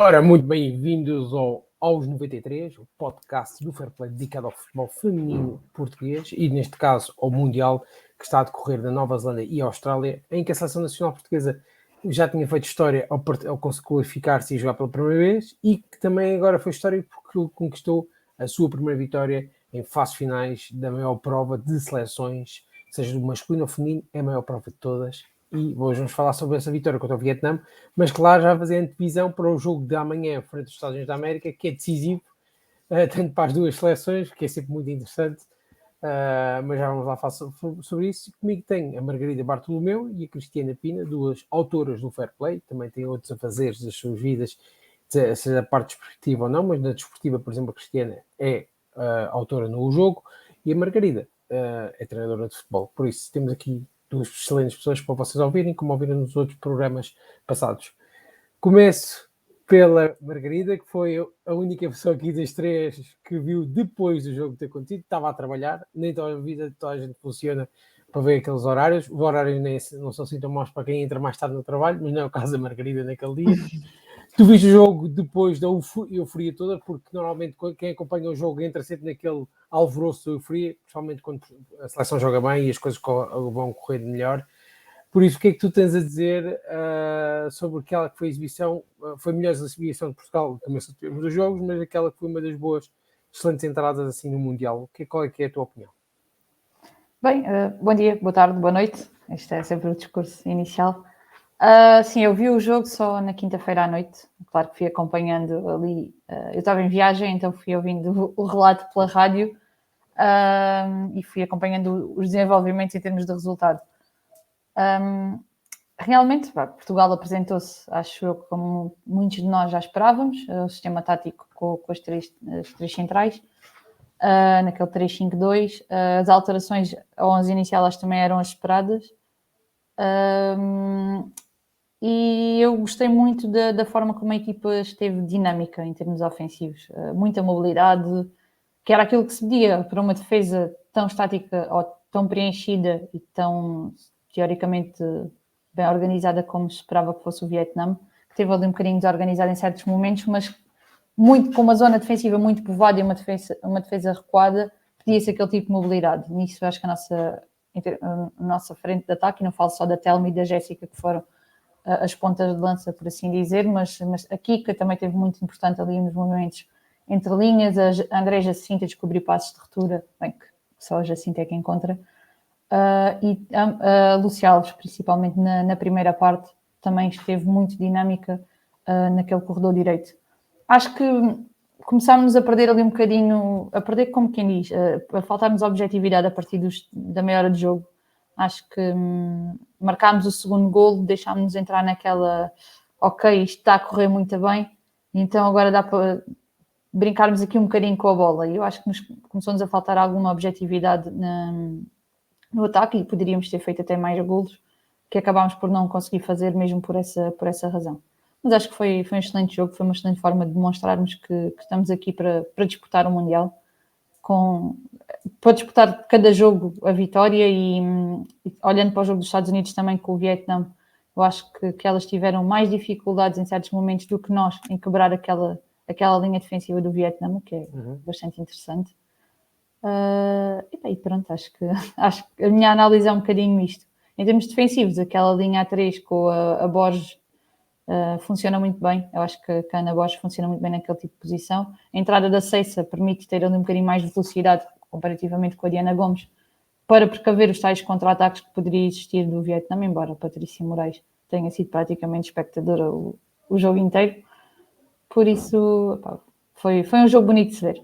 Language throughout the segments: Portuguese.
Ora, muito bem-vindos aos 93, o podcast do Fair Play dedicado ao futebol feminino português e, neste caso, ao Mundial que está a decorrer na Nova Zelândia e Austrália, em que a Seleção Nacional Portuguesa já tinha feito história ao conseguir qualificar-se e jogar pela primeira vez e que também agora foi história porque conquistou a sua primeira vitória em fases finais da maior prova de seleções, seja do masculino ou feminino, é a maior prova de todas. E hoje vamos falar sobre essa vitória contra o Vietnã, mas claro, já fazer antevisão para o jogo de amanhã frente aos Estados Unidos da América, que é decisivo, tanto para as duas seleções, que é sempre muito interessante, mas já vamos lá falar sobre isso. E comigo tem a Margarida Bartolomeu e a Cristiana Pina, duas autoras do Fair Play, também têm outros afazeres das suas vidas, seja a parte desportiva ou não, mas na desportiva, por exemplo, a Cristiana é autora no jogo e a Margarida é treinadora de futebol. Por isso, temos aqui duas excelentes pessoas para vocês ouvirem, como ouviram nos outros programas passados. Começo pela Margarida, que foi a única pessoa aqui das três que viu depois do jogo ter acontecido. Estava a trabalhar, nem toda a vida de toda a gente funciona para ver aqueles horários. Os horários não são assim tão maus para quem entra mais tarde no trabalho, mas não é o caso da Margarida naquele dia. Tu viste o jogo depois da euforia toda, porque normalmente quem acompanha o jogo entra sempre naquele alvoroço de euforia, principalmente quando a seleção joga bem e as coisas vão correr melhor. Por isso, o que é que tu tens a dizer sobre aquela que foi a exibição? Foi a melhor exibição de Portugal, também só tivemos dos jogos, mas aquela que foi uma das boas, excelentes entradas assim no Mundial. Qual é que é a tua opinião? Bem, bom dia, boa tarde, boa noite. Este é sempre o discurso inicial. Sim, eu vi o jogo só na quinta-feira à noite. Claro que fui acompanhando ali. Eu estava em viagem, então fui ouvindo o relato pela rádio e fui acompanhando os desenvolvimentos em termos de resultado. Realmente, Portugal apresentou-se, acho eu, como muitos de nós já esperávamos, o sistema tático com as três centrais, naquele 3-5-2. As alterações ao 11 inicial acho também eram as esperadas. E eu gostei muito da forma como a equipa esteve dinâmica em termos ofensivos. Muita mobilidade, que era aquilo que se pedia para uma defesa tão estática ou tão preenchida e tão, teoricamente, bem organizada como se esperava que fosse o Vietnã, que teve ali um bocadinho desorganizado em certos momentos, mas muito, com uma zona defensiva muito povoada e uma defesa recuada, pedia-se aquele tipo de mobilidade. Nisso acho que a nossa frente de ataque, e não falo só da Telma e da Jéssica, que foram as pontas de lança, por assim dizer, mas a Kika também teve muito importante ali nos movimentos entre linhas. A André Jacinta descobriu passos de ruptura, bem que só a Jacinta é que encontra, e a Luci Alves, principalmente na primeira parte, também esteve muito dinâmica naquele corredor direito. Acho que começámos a perder ali um bocadinho, a perder como quem diz, a faltar-nos objetividade a partir da meia hora de jogo. Acho que marcámos o segundo golo, deixámos-nos entrar naquela, ok, isto está a correr muito bem, então agora dá para brincarmos aqui um bocadinho com a bola. E eu acho que começou-nos a faltar alguma objetividade no ataque e poderíamos ter feito até mais golos, que acabámos por não conseguir fazer mesmo por essa razão. Mas acho que foi um excelente jogo, foi uma excelente forma de demonstrarmos que estamos aqui para disputar o Mundial, para disputar cada jogo a vitória e olhando para o jogo dos Estados Unidos também com o Vietnã, eu acho que elas tiveram mais dificuldades em certos momentos do que nós em quebrar aquela linha defensiva do Vietnã, que é bastante interessante. E pronto, acho que a minha análise é um bocadinho isto. Em termos defensivos, aquela linha A3 com a Borges funciona muito bem. Eu acho que a Ana Borges funciona muito bem naquele tipo de posição. A entrada da Ceissa permite ter ali um bocadinho mais de velocidade comparativamente com a Diana Gomes, para precaver os tais contra-ataques que poderia existir do Vietnã, embora a Patrícia Moraes tenha sido praticamente espectadora o jogo inteiro. Por isso, foi um jogo bonito de se ver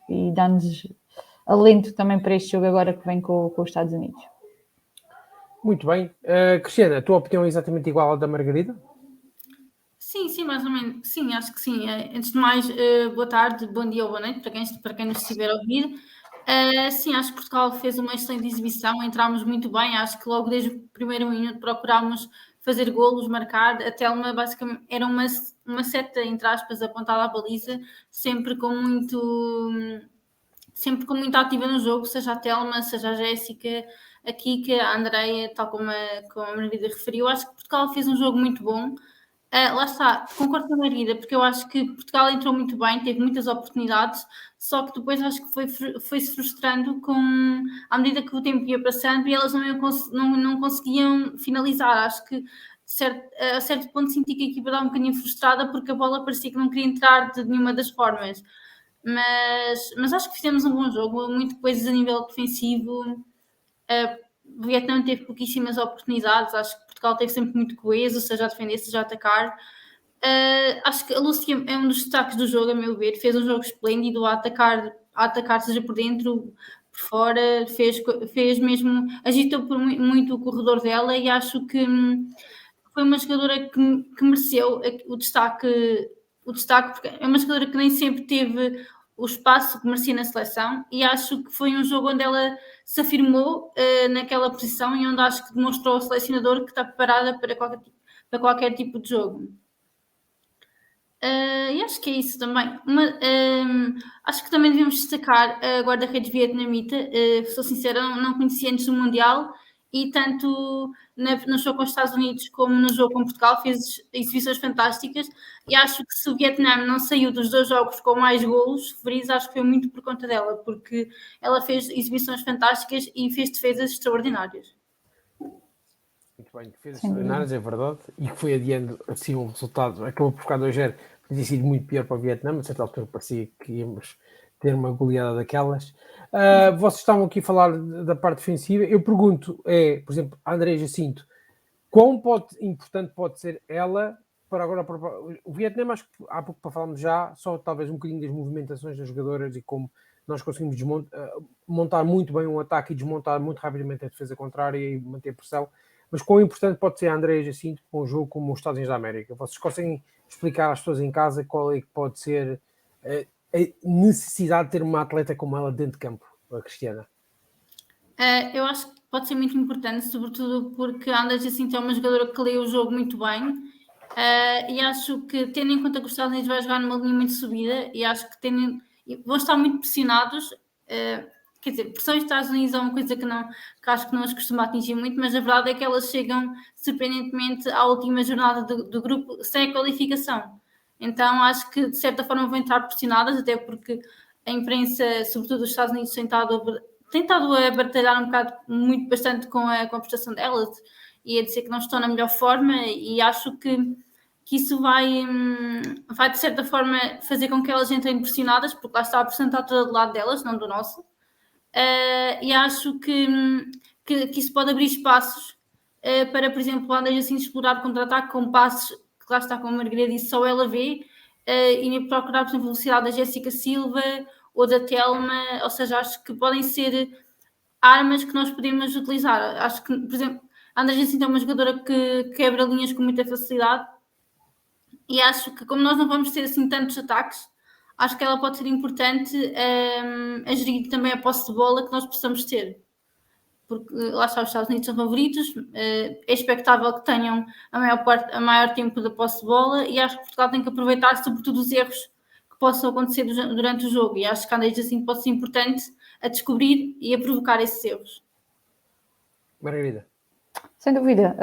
e dá-nos alento também para este jogo agora que vem com os Estados Unidos. Muito bem. Cristiana, a tua opinião é exatamente igual à da Margarida? Sim, mais ou menos. Sim, acho que sim. Antes de mais, boa tarde, bom dia ou boa noite para quem nos estiver a ouvir. Sim, acho que Portugal fez uma excelente exibição, entramos muito bem, acho que logo desde o primeiro minuto procurámos fazer golos, marcar. A Telma basicamente era uma seta, entre aspas, apontada à baliza, sempre com muita ativa no jogo, seja a Telma, seja a Jéssica, a Kika, a Andreia, tal como a Margarida referiu. Acho que Portugal fez um jogo muito bom. Lá está, concordo com a Margarida, porque eu acho que Portugal entrou muito bem, teve muitas oportunidades, só que depois acho que foi-se frustrando à medida que o tempo ia passando e elas não conseguiam finalizar. Acho que a certo ponto senti que a equipa estava um bocadinho frustrada porque a bola parecia que não queria entrar de nenhuma das formas. Mas acho que fizemos um bom jogo, muito coisas a nível defensivo. O Vietnã teve pouquíssimas oportunidades, acho que Portugal teve sempre muito coeso, seja a defender, seja a atacar. Acho que a Lúcia é um dos destaques do jogo, a meu ver, fez um jogo esplêndido a atacar seja por dentro, por fora, fez mesmo, agitou muito o corredor dela e acho que foi uma jogadora que mereceu o destaque, porque é uma jogadora que nem sempre teve o espaço que merecia na seleção e acho que foi um jogo onde ela se afirmou naquela posição e onde acho que demonstrou ao selecionador que está preparada para qualquer tipo de jogo. E acho que é isso também. Acho que também devemos destacar a guarda-redes vietnamita. Sou sincera, não conhecia antes do Mundial e tanto no jogo com os Estados Unidos como no jogo com Portugal fez exibições fantásticas e acho que se o Vietnã não saiu dos 2 jogos com mais golos referidos, acho que foi muito por conta dela, porque ela fez exibições fantásticas e fez defesas extraordinárias. Muito bem, defesas extraordinárias, é verdade, e que foi adiando assim um resultado, acabou por ficar 2-0, podia sido muito pior para o Vietnã, a certa altura parecia que íamos ter uma goleada daquelas. Vocês estavam aqui a falar da parte defensiva, eu pergunto, por exemplo, a André Jacinto, quão importante pode ser ela para agora, o Vietnã, acho que há pouco para falarmos já, só talvez um bocadinho das movimentações das jogadoras e como nós conseguimos montar muito bem um ataque e desmontar muito rapidamente a defesa contrária e manter pressão. Mas quão importante pode ser a André Jacinto com um jogo como os Estados Unidos da América? Vocês conseguem explicar às pessoas em casa qual é que pode ser a necessidade de ter uma atleta como ela dentro de campo, a Cristiana? Eu acho que pode ser muito importante, sobretudo porque a André Jacinto é uma jogadora que lê o jogo muito bem e acho que, tendo em conta que os Estados Unidos vai jogar numa linha muito subida e acho que vão estar muito pressionados, quer dizer, pressões dos Estados Unidos é uma coisa que acho que não as costuma atingir muito, mas a verdade é que elas chegam surpreendentemente à última jornada do grupo sem a qualificação. Então acho que de certa forma vão entrar pressionadas, até porque a imprensa, sobretudo dos Estados Unidos, tem estado a batalhar bastante com a prestação delas e a dizer que não estão na melhor forma e acho que isso vai de certa forma fazer com que elas entrem pressionadas, porque lá está a pressão está toda do lado delas, não do nosso. E acho que isso pode abrir espaços para, por exemplo, a André Jacinto explorar contra-ataque com passos que lá está, como a Margarida disse, só ela vê, e procurar, por exemplo, a velocidade da Jéssica Silva ou da Telma, ou seja, acho que podem ser armas que nós podemos utilizar. Acho que, por exemplo, a André Jacinto é uma jogadora que quebra linhas com muita facilidade e acho que, como nós não vamos ter assim tantos ataques, acho que ela pode ser importante a gerir também a posse de bola que nós possamos ter. Porque lá está, os Estados Unidos são favoritos, é expectável que tenham a maior tempo da posse de bola e acho que Portugal tem que aproveitar sobretudo os erros que possam acontecer durante o jogo e acho que a André Jacinto pode ser importante a descobrir e a provocar esses erros. Margarida. Sem dúvida,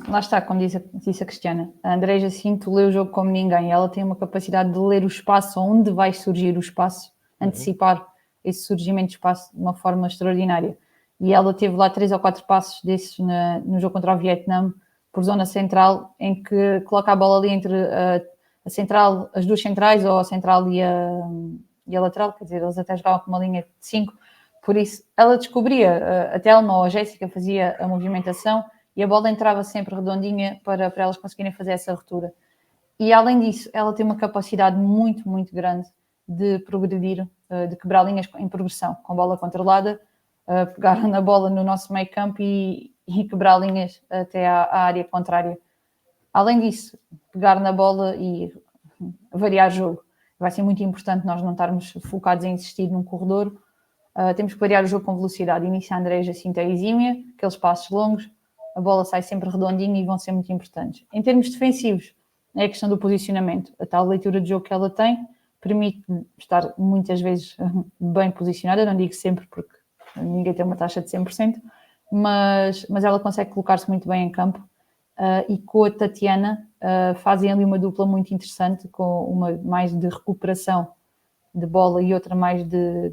lá está, como disse a Cristiana, a André Jacinto lê o jogo como ninguém, ela tem uma capacidade de ler o espaço, onde vai surgir o espaço, antecipar esse surgimento de espaço de uma forma extraordinária. E ela teve lá 3 ou 4 passos desses no jogo contra o Vietnã, por zona central, em que coloca a bola ali entre a central, as duas centrais, ou a central e a lateral, quer dizer, eles até jogavam com uma linha de 5, por isso ela descobria, a Telma ou a Jéssica fazia a movimentação e a bola entrava sempre redondinha para elas conseguirem fazer essa ruptura. E além disso, ela tem uma capacidade muito, muito grande de progredir, de quebrar linhas em progressão, com bola controlada, pegar na bola no nosso meio campo e quebrar linhas até à área contrária. Além disso, pegar na bola e variar jogo. Vai ser muito importante nós não estarmos focados em insistir num corredor. Temos que variar o jogo com velocidade. Início a André Jacinto é exímia, aqueles passos longos, a bola sai sempre redondinha e vão ser muito importantes. Em termos defensivos, é a questão do posicionamento. A tal leitura de jogo que ela tem permite estar muitas vezes bem posicionada, não digo sempre porque ninguém tem uma taxa de 100%, mas ela consegue colocar-se muito bem em campo. e com a Tatiana fazem ali uma dupla muito interessante, com uma mais de recuperação de bola e outra mais de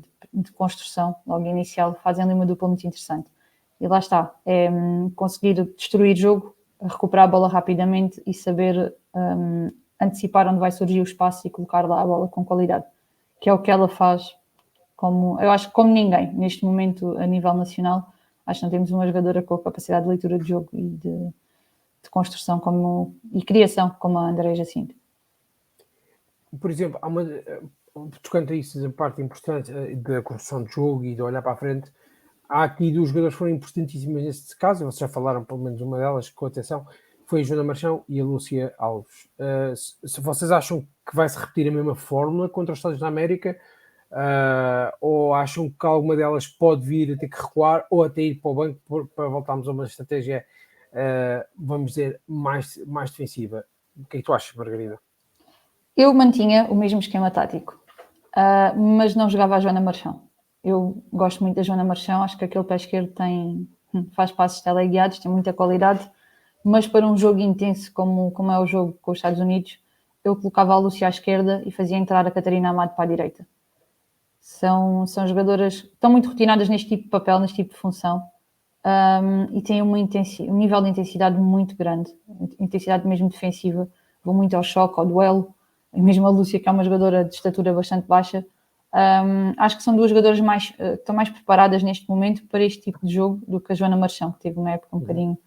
construção, logo inicial, fazem ali uma dupla muito interessante. E lá está, é conseguir destruir jogo, recuperar a bola rapidamente e saber antecipar onde vai surgir o espaço e colocar lá a bola com qualidade, que é o que ela faz, eu acho que como ninguém, neste momento a nível nacional. Acho que não temos uma jogadora com a capacidade de leitura de jogo e de construção e criação como a Andreia Jacinto. Por exemplo, tocando a isso, a parte importante da construção de jogo e de olhar para a frente, há aqui duas jogadoras que foram importantíssimas nesse caso, vocês já falaram pelo menos uma delas, com atenção, foi a Joana Marchão e a Lúcia Alves. Se vocês acham que vai se repetir a mesma fórmula contra os Estados da América, ou acham que alguma delas pode vir a ter que recuar ou até ir para o banco para voltarmos a uma estratégia, vamos dizer, mais defensiva? O que é que tu achas, Margarida? Eu mantinha o mesmo esquema tático, mas não jogava a Joana Marchão. Eu gosto muito da Joana Marchão, acho que aquele pé esquerdo faz passos teleguiados, tem muita qualidade, mas para um jogo intenso como é o jogo com os Estados Unidos, eu colocava a Lúcia à esquerda e fazia entrar a Catarina Amado para a direita. São jogadoras que estão muito rotinadas neste tipo de papel, neste tipo de função, e têm um nível de intensidade muito grande, intensidade mesmo defensiva, vão muito ao choque, ao duelo, e mesmo a Lúcia, que é uma jogadora de estatura bastante baixa. Acho que são duas jogadoras que estão mais preparadas neste momento para este tipo de jogo do que a Joana Marchão, que teve uma época um bocadinho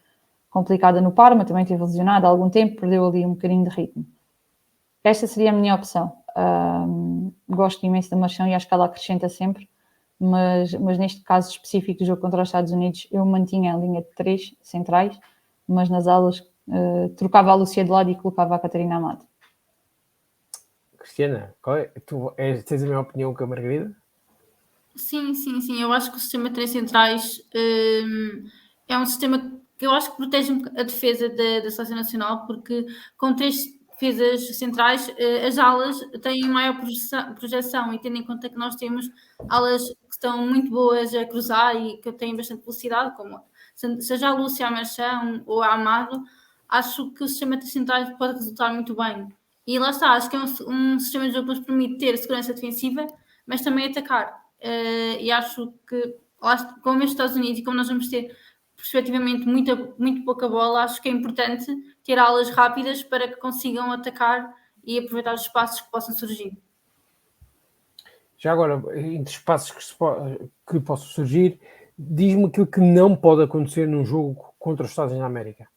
complicada no Parma, também teve lesionada há algum tempo, perdeu ali um bocadinho de ritmo. Esta seria a minha opção. Gosto imenso da Marchão e acho que ela acrescenta sempre, mas neste caso específico do jogo contra os Estados Unidos, eu mantinha a linha de 3 centrais, mas nas alas trocava a Lúcia de lado e colocava a Catarina Amado. Cristiana, tens a mesma opinião que a Margarida? Sim. Eu acho que o sistema de 3 centrais é um sistema que eu acho que protege a defesa da Seleção Nacional, porque com 3 defesas centrais, as alas têm maior projeção, e tendo em conta que nós temos alas que estão muito boas a cruzar e que têm bastante velocidade, como seja a Lúcia, a Marchão ou a Amado, acho que o sistema de 3 centrais pode resultar muito bem. E lá está, acho que é um sistema de jogo que nos permite ter segurança defensiva, mas também atacar. E acho que, como os Estados Unidos e como nós vamos ter perspectivamente muito pouca bola, acho que é importante ter alas rápidas para que consigam atacar e aproveitar os espaços que possam surgir. Já agora, entre espaços que possam surgir, diz-me aquilo que não pode acontecer num jogo contra os Estados da América.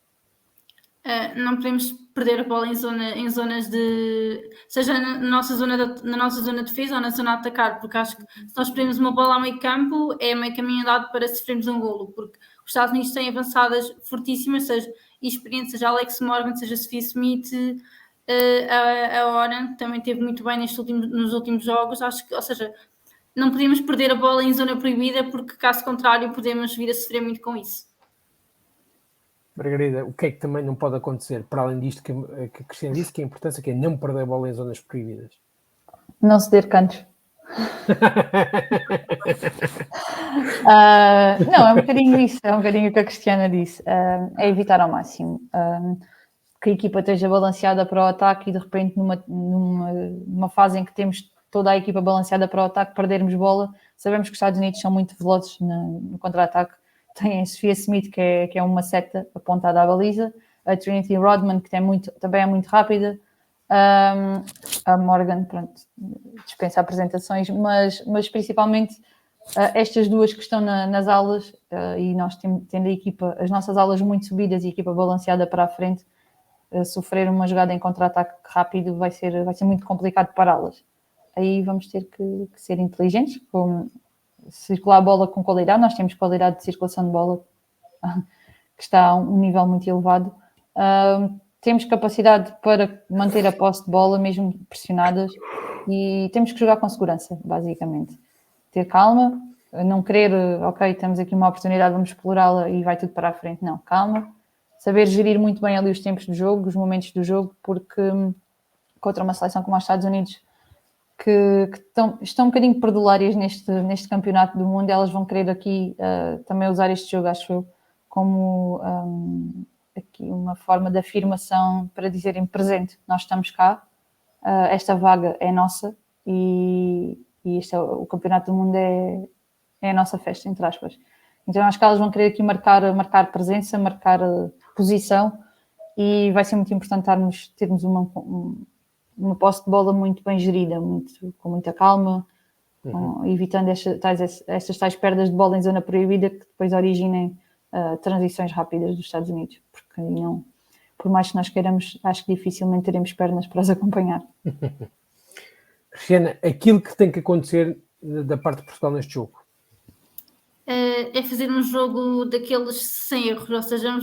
Não podemos perder a bola em zonas seja na nossa zona de defesa ou na zona de atacar, porque acho que se nós perdermos uma bola a meio campo, é meio caminho andado para sofrermos um golo, porque os Estados Unidos têm avançadas fortíssimas, seja experientes, seja Alex Morgan, seja Sophia Smith, a Oran também teve muito bem nos últimos jogos, acho que, ou seja, não podemos perder a bola em zona proibida, porque caso contrário podemos vir a sofrer muito com isso. Margarida, o que é que também não pode acontecer, para além disto que a Cristiana disse, que a importância que é não perder a bola em zonas proibidas? Não ceder cantos. Não, é um bocadinho isso, é um bocadinho o que a Cristiana disse. É evitar ao máximo que a equipa esteja balanceada para o ataque e de repente numa fase em que temos toda a equipa balanceada para o ataque, perdermos bola. Sabemos que os Estados Unidos são muito velozes no contra-ataque. Tem a Sophia Smith, que é uma seta apontada à baliza, a Trinity Rodman, que também é muito rápida, a Morgan, pronto, dispensa apresentações, mas principalmente estas duas que estão nas alas, e nós tendo a equipa, as nossas alas muito subidas e a equipa balanceada para a frente, sofrer uma jogada em contra-ataque rápido vai ser muito complicado pará-las. Aí vamos ter que ser inteligentes, circular a bola com qualidade. Nós temos qualidade de circulação de bola que está a um nível muito elevado. Temos capacidade para manter a posse de bola, mesmo pressionadas, e temos que jogar com segurança, basicamente. Ter calma, não querer, ok, temos aqui uma oportunidade, vamos explorá-la e vai tudo para a frente. Não, calma. Saber gerir muito bem ali os tempos do jogo, os momentos do jogo, porque contra uma seleção como os Estados Unidos, que estão um bocadinho perdulárias neste campeonato do mundo, elas vão querer aqui também usar este jogo, acho eu, como aqui uma forma de afirmação para dizerem presente, nós estamos cá, esta vaga é nossa e este o Campeonato do Mundo é a nossa festa, entre aspas. Então acho que elas vão querer aqui marcar presença, marcar posição, e vai ser muito importante termos uma posse de bola muito bem gerida, com muita calma, evitando estas tais perdas de bola em zona proibida que depois originem transições rápidas dos Estados Unidos, porque não, por mais que nós queiramos, acho que dificilmente teremos pernas para os acompanhar. Rihanna, aquilo que tem que acontecer da parte de Portugal neste jogo? É fazer um jogo daqueles sem erros, ou seja,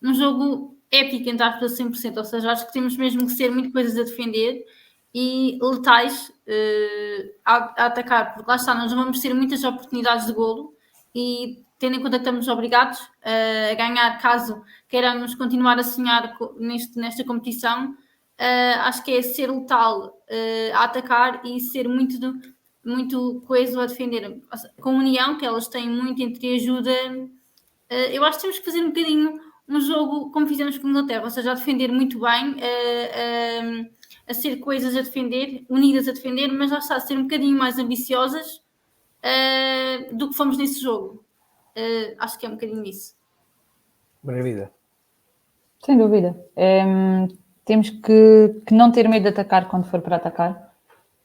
um jogo épico, entre aspas, a 100%, ou seja, acho que temos mesmo que ser muito coisas a defender e letais a atacar, porque lá está, nós vamos ter muitas oportunidades de golo e tendo em conta que estamos obrigados a ganhar caso queiramos continuar a sonhar nesta competição, acho que é ser letal a atacar e ser muito coeso a defender, com união, que elas têm muito entre ajuda. Eu acho que temos que fazer um bocadinho um jogo como fizemos com a Inglaterra, ou seja, a defender muito bem, a ser coesas a defender, unidas a defender, mas lá está, a ser um bocadinho mais ambiciosas do que fomos nesse jogo. Acho que é um bocadinho isso. Margarida. Sem dúvida. Temos que não ter medo de atacar quando for para atacar.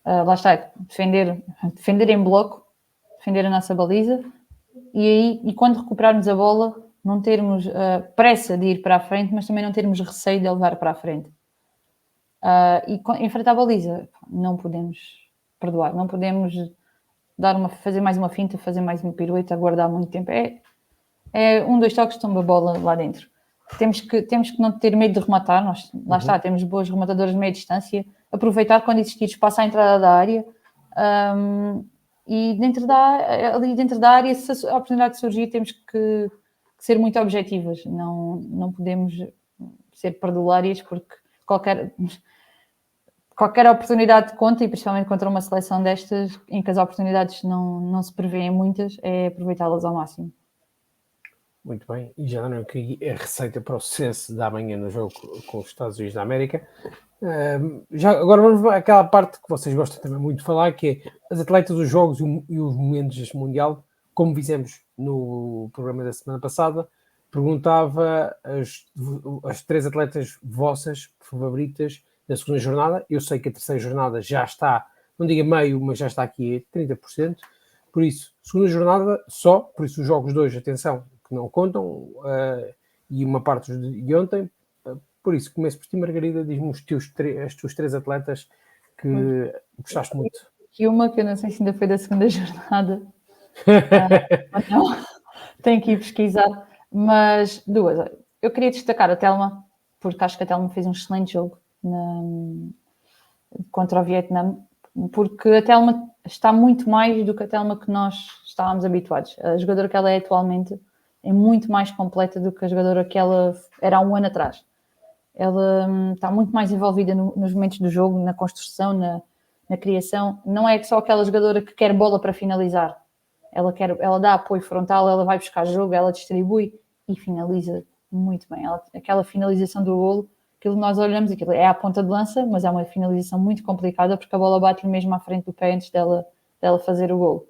Lá está, defender em bloco, defender a nossa baliza e quando recuperarmos a bola, não termos pressa de ir para a frente, mas também não termos receio de a levar para a frente. E enfrentar a baliza, não podemos perdoar, não podemos fazer mais uma finta, fazer mais uma pirueta, aguardar muito tempo. É 2 toques, tomba a bola lá dentro. Temos que não ter medo de rematar, lá está, temos boas rematadoras de meia distância, aproveitar quando existir espaço à entrada da área, e ali dentro da área, se a oportunidade surgir, temos que ser muito objetivas, não podemos ser perdulárias, porque qualquer oportunidade conta, e principalmente contra uma seleção destas, em que as oportunidades não se prevêem muitas, é aproveitá-las ao máximo. Muito bem, e já deram aqui a receita para o sucesso da manhã no jogo com os Estados Unidos da América. Agora vamos àquela parte que vocês gostam também muito de falar, que é as atletas, os jogos e os momentos deste Mundial. Como fizemos no programa da semana passada, perguntava as 3 atletas vossas favoritas da segunda jornada. Eu sei que a terceira jornada já está, não diga meio, mas já está aqui a 30%. Por isso, segunda jornada só, por isso os jogos de hoje, atenção, que não contam, e uma parte de ontem. Por isso, começo por ti, Margarida, diz-me as tuas 3 atletas que gostaste muito. E uma que eu não sei se ainda foi da segunda jornada. Não, tenho que ir pesquisar. Mas 2. Eu queria destacar a Telma, porque acho que a Telma fez um excelente jogo contra o Vietnã, porque a Telma está muito mais do que a Telma que nós estávamos habituados. A jogadora que ela é atualmente é muito mais completa do que a jogadora que ela era há um ano atrás. Ela está muito mais envolvida nos momentos do jogo, na construção, na criação. Não é só aquela jogadora que quer bola para finalizar. Ela dá apoio frontal, ela vai buscar jogo, ela distribui e finaliza muito bem. Aquela finalização do golo, aquilo nós olhamos, aquilo é à ponta de lança, mas é uma finalização muito complicada porque a bola bate-lhe mesmo à frente do pé antes dela fazer o golo.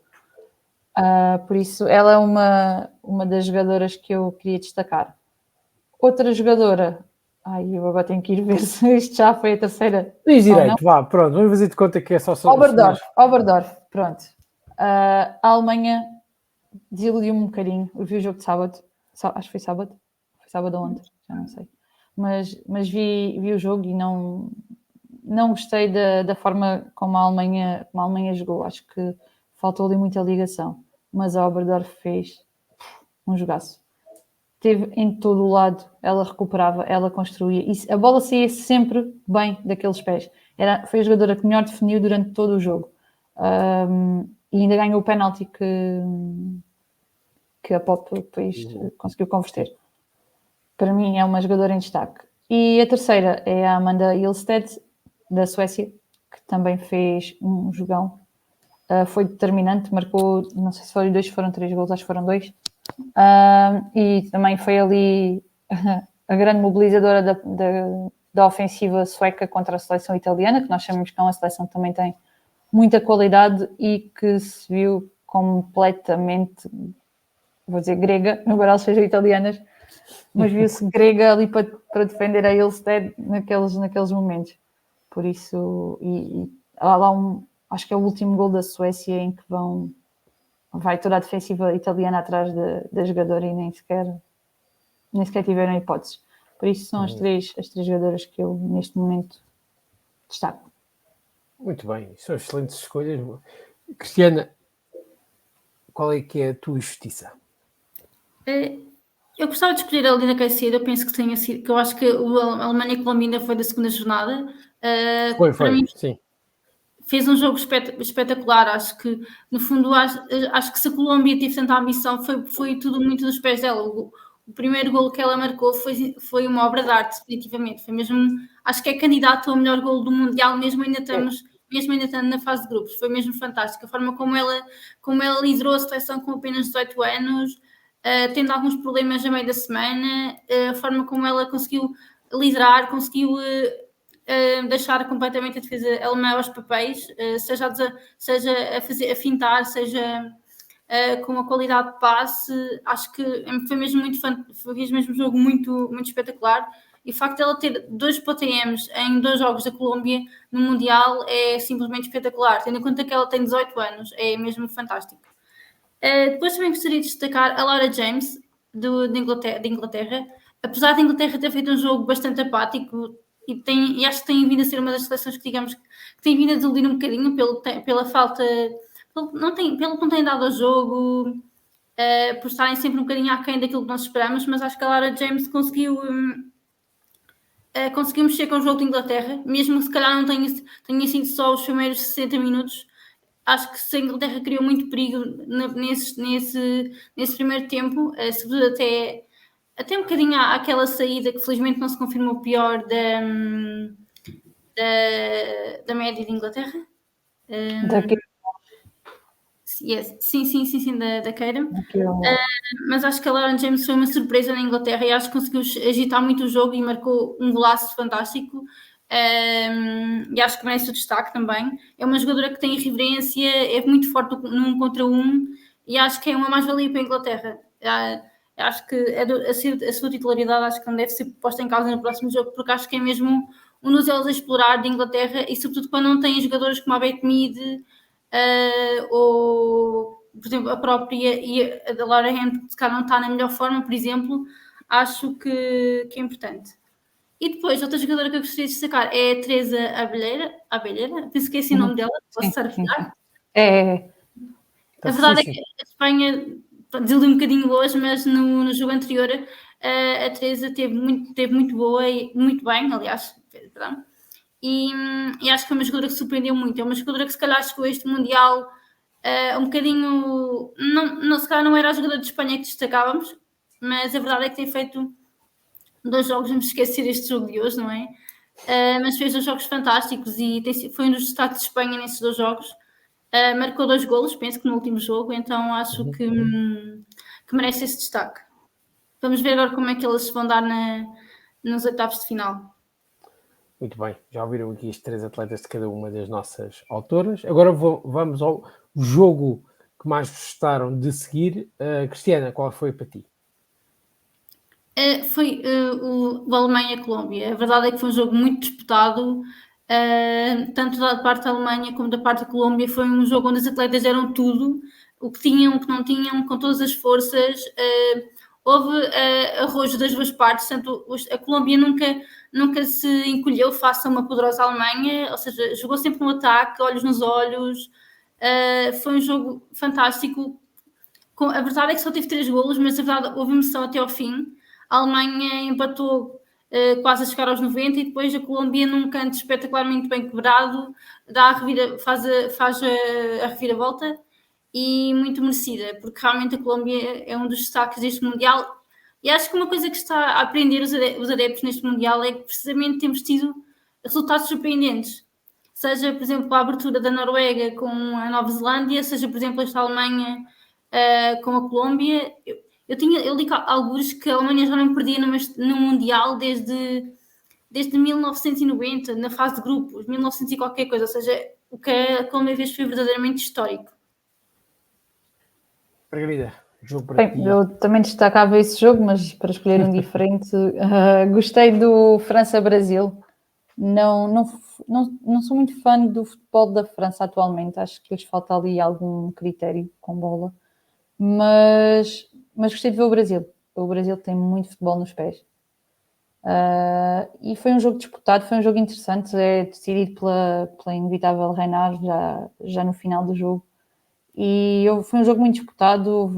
Por isso, ela é uma das jogadoras que eu queria destacar. Outra jogadora... eu agora tenho que ir ver se isto já foi a terceira. Diz direito, vá, pronto, vamos fazer de conta que é só... Oberdorf, pronto. A Alemanha desiludiu-me um bocadinho. Eu vi o jogo de sábado, acho que foi sábado ou ontem, já não sei. Mas vi o jogo e não gostei da forma como a Alemanha jogou. Acho que faltou ali muita ligação. Mas a Oberdorf fez um jogaço. Esteve em todo o lado, ela recuperava, ela construía. E a bola saía sempre bem daqueles pés. Foi a jogadora que melhor definiu durante todo o jogo. E ainda ganhou o penalti que a Pop depois conseguiu converter. Para mim é uma jogadora em destaque. E a terceira é a Amanda Ilstedt, da Suécia, que também fez um jogão. Foi determinante, marcou, não sei se foram 2, foram 3 gols, acho que foram 2. E também foi ali a grande mobilizadora da ofensiva sueca contra a seleção italiana, que nós sabemos que é uma seleção que também tem muita qualidade e que se viu completamente, vou dizer grega, embora elas sejam italianas, mas viu-se grega ali para defender a Ilstedt naqueles momentos. Por isso, há lá acho que é o último gol da Suécia em que vai toda a defensiva italiana atrás da jogadora e nem sequer tiveram hipóteses. Por isso são as três jogadoras que eu neste momento destaco. Muito bem, são excelentes escolhas. Cristiana, qual é que é a tua justiça? Eu gostava de escolher a Lina Caicedo, eu penso que tenha sido, que eu acho que a Alemanha e Colômbia foi da segunda jornada. Foi, para mim, sim. fez um jogo espetacular. Acho que, no fundo, acho que se a Colômbia teve tanta ambição, foi tudo muito dos pés dela. O primeiro golo que ela marcou foi uma obra de arte, definitivamente. Foi mesmo, acho que é candidato ao melhor golo do Mundial, mesmo ainda estando na fase de grupos. Foi mesmo fantástico. A forma como ela liderou a seleção com apenas 18 anos, tendo alguns problemas a meio da semana, a forma como ela conseguiu liderar, conseguiu deixar completamente a defesa alemã aos papéis, seja a fintar, seja com a qualidade de passe. Acho que foi mesmo um jogo muito, muito espetacular. E o facto de ela ter 2 PTMs em 2 jogos da Colômbia no Mundial é simplesmente espetacular, tendo em conta que ela tem 18 anos, é mesmo fantástico. Depois também gostaria de destacar a Laura James, de Inglaterra. Apesar de Inglaterra ter feito um jogo bastante apático, e acho que tem vindo a ser uma das seleções que, digamos, que tem vindo a desiludir um bocadinho pela falta, pelo que não tem dado ao jogo, por estarem sempre um bocadinho aquém daquilo que nós esperamos, mas acho que a Laura James conseguiu mexer com o jogo de Inglaterra, mesmo que se calhar não tenha sido só os primeiros 60 minutos. Acho que se a Inglaterra criou muito perigo nesse primeiro tempo, sobretudo até um bocadinho àquela saída que felizmente não se confirmou pior da média de Inglaterra. Sim, da Keira. Mas acho que a Lauren James foi uma surpresa na Inglaterra e acho que conseguiu agitar muito o jogo e marcou um golaço fantástico. E acho que merece o destaque também. É uma jogadora que tem irreverência, é muito forte num contra um e acho que é uma mais-valia para a Inglaterra. Acho que a sua titularidade acho que não deve ser posta em causa no próximo jogo, porque acho que é mesmo um dos elos a explorar de Inglaterra e sobretudo quando não tem jogadores como a Beth Mead ou, por exemplo, a própria e a da Laura Hand, que se calhar não está na melhor forma, por exemplo, acho que é importante. E depois, outra jogadora que eu gostaria de destacar é a Teresa Abelheira, penso que é esse o nome dela, posso estar a ficar. A verdade é que a Espanha desiludiu um bocadinho hoje, mas no jogo anterior a Teresa teve muito boa e muito bem, aliás, perdão. E acho que é uma jogadora que surpreendeu muito. É uma jogadora que se calhar chegou a este Mundial um bocadinho... se calhar não era a jogadora de Espanha que destacávamos, mas a verdade é que tem feito 2 jogos, vamos esquecer este jogo de hoje, não é? Mas fez 2 jogos fantásticos e foi um dos destaques de Espanha nesses 2 jogos. Marcou 2 golos, penso que no último jogo, então acho que merece esse destaque. Vamos ver agora como é que eles se vão dar nos oitavos de final. Muito bem, já ouviram aqui os 3 atletas de cada uma das nossas autoras. Agora vamos ao jogo que mais gostaram de seguir. Cristiana, qual foi para ti? Foi o Alemanha-Colômbia. A verdade é que foi um jogo muito disputado, tanto da parte da Alemanha como da parte da Colômbia. Foi um jogo onde os atletas deram tudo, o que tinham, o que não tinham, com todas as forças. Houve arrojo das 2 partes, tanto a Colômbia nunca se encolheu face a uma poderosa Alemanha, ou seja, jogou sempre no ataque, olhos nos olhos. Foi um jogo fantástico. A verdade é que só teve 3 golos, mas a verdade houve emoção até ao fim. A Alemanha empatou quase a chegar aos 90 e depois a Colômbia num canto espetacularmente bem quebrado faz a reviravolta e muito merecida, porque realmente a Colômbia é um dos destaques deste Mundial e acho que uma coisa que está a aprender os adeptos neste Mundial é que precisamente temos tido resultados surpreendentes, seja por exemplo a abertura da Noruega com a Nova Zelândia, seja por exemplo esta Alemanha com a Colômbia. Eu li alguns que a Alemanha já não perdia no Mundial desde 1990, na fase de grupos, 1900 e qualquer coisa, ou seja, o que a Colômbia fez foi verdadeiramente histórico. Margarida, jogo para ti. Eu também destacava esse jogo, mas para escolher um diferente, gostei do França-Brasil. Não sou muito fã do futebol da França atualmente, acho que lhes falta ali algum critério com bola, mas gostei de ver o Brasil. O Brasil tem muito futebol nos pés. E foi um jogo disputado, foi um jogo interessante, é decidido pela inevitável Reinar já no final do jogo. E foi um jogo muito disputado, houve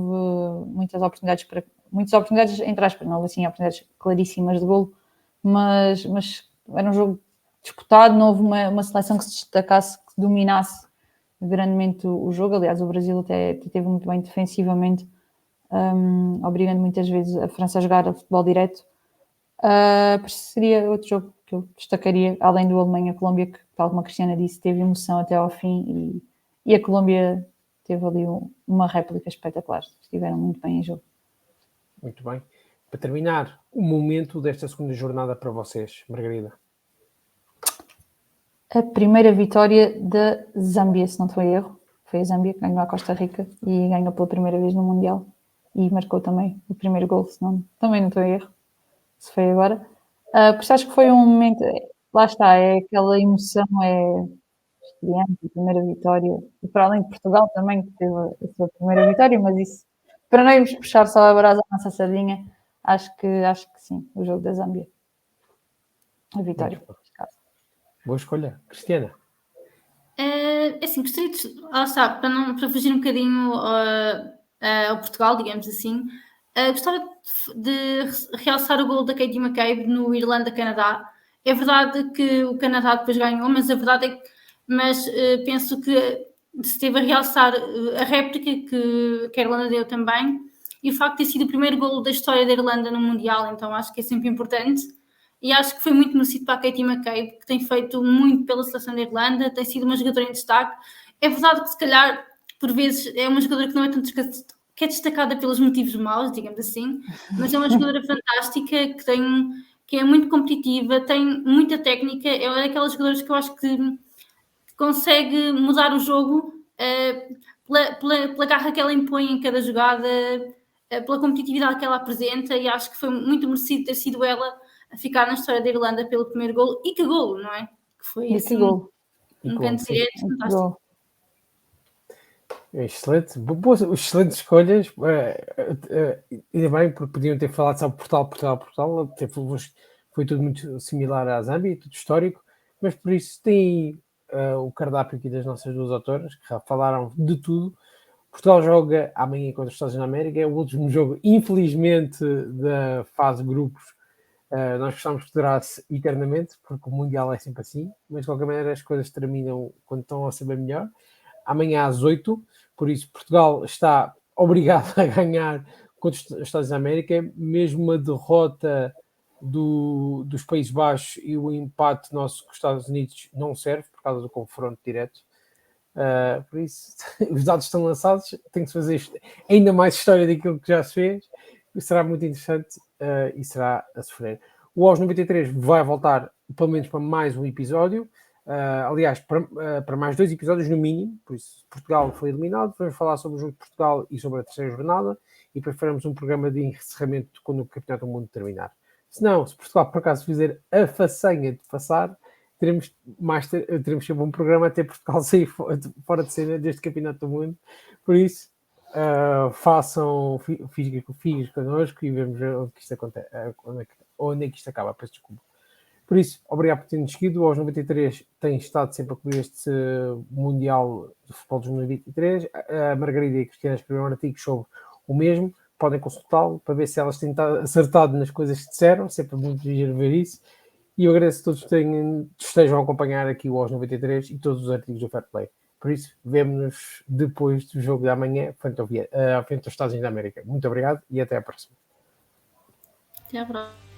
muitas oportunidades, entre aspas, não houve assim oportunidades claríssimas de golo, mas era um jogo disputado, não houve uma seleção que se destacasse, que dominasse grandemente o jogo. Aliás, o Brasil até teve muito bem defensivamente, obrigando muitas vezes a França a jogar a futebol direto. Por isso seria outro jogo que eu destacaria, além do Alemanha-Colômbia, que, tal como a Cristiana disse, teve emoção até ao fim, e a Colômbia teve ali uma réplica espetacular. Estiveram muito bem em jogo. Muito bem. Para terminar, o momento desta segunda jornada para vocês, Margarida. A primeira vitória da Zâmbia, se não estou a erro. Foi a Zâmbia que ganhou a Costa Rica e ganhou pela primeira vez no Mundial. E marcou também o primeiro gol, também não estou a erro. Se foi agora. Por isso acho que foi um momento... Lá está, é aquela emoção, estreante, a primeira vitória. E para além de Portugal também, que teve a sua primeira vitória, mas isso, para não irmos puxar só a brasa à nossa sardinha, acho que sim, o jogo da Zâmbia. A vitória. Boa escolha. Cristiana? Assim, gostaria de... para fugir um bocadinho ao Portugal, digamos assim, gostava de realçar o gol da Katie McCabe no Irlanda-Canadá. É verdade que o Canadá depois ganhou, mas a verdade é que penso que se teve a realçar a réplica que a Irlanda deu também, e o facto de ter sido o primeiro golo da história da Irlanda no Mundial, então acho que é sempre importante. E acho que foi muito merecido para a Katie McCabe, que tem feito muito pela seleção da Irlanda, tem sido uma jogadora em destaque. É verdade que, se calhar, por vezes, é uma jogadora que não é tanto que é destacada pelos motivos maus, digamos assim, mas é uma jogadora fantástica, que é muito competitiva, tem muita técnica, é uma daquelas jogadoras que eu acho que consegue mudar o jogo pela garra que ela impõe em cada jogada, pela competitividade que ela apresenta, e acho que foi muito merecido ter sido ela a ficar na história da Irlanda pelo primeiro golo. E que golo, não é? Que foi assim, um canto direto fantástico. Excelente, boas, excelentes escolhas. Ainda bem, porque podiam ter falado sobre Portugal. Foi tudo muito similar à Zâmbia, tudo histórico, mas por isso tem o cardápio aqui das nossas duas autoras, que já falaram de tudo. Portugal joga amanhã contra os Estados Unidos da América, é o último jogo, infelizmente, da fase de grupos. Nós gostamos que durasse eternamente, porque o Mundial é sempre assim, mas de qualquer maneira as coisas terminam quando estão a saber melhor. Amanhã às 8, por isso Portugal está obrigado a ganhar contra os Estados Unidos da América, mesmo uma derrota dos Países Baixos e o empate nosso com os Estados Unidos não serve, por causa do confronto direto. Por isso, os dados estão lançados, tem que se fazer ainda mais história daquilo que já se fez, será muito interessante e será a sofrer. O Aos 93 vai voltar pelo menos para mais um episódio, aliás, para mais 2 episódios no mínimo, por isso Portugal foi eliminado, vamos falar sobre o jogo de Portugal e sobre a terceira jornada, e depois faremos um programa de encerramento quando o Campeonato do Mundo terminar. Se Portugal por acaso fizer a façanha de passar, teremos sempre um programa até Portugal sair fora de cena deste Campeonato do Mundo. Por isso, façam figas connosco e vemos onde que isto acontece, onde é que isto acaba. Peço desculpa. Por isso, obrigado por terem seguido. Aos 93 tem estado sempre a cobrir este Mundial de Futebol de 2023. A Margarida e a Cristiana escreveram um artigo sobre o mesmo. Podem consultá-lo para ver se elas têm acertado nas coisas que disseram. Sempre muito giro ver isso. E eu agradeço a todos que estejam a acompanhar aqui o Aos 93 e todos os artigos do Fair Play. Por isso, vemo-nos depois do jogo de amanhã frente aos Estados Unidos da América. Muito obrigado e até à próxima. Até à próxima.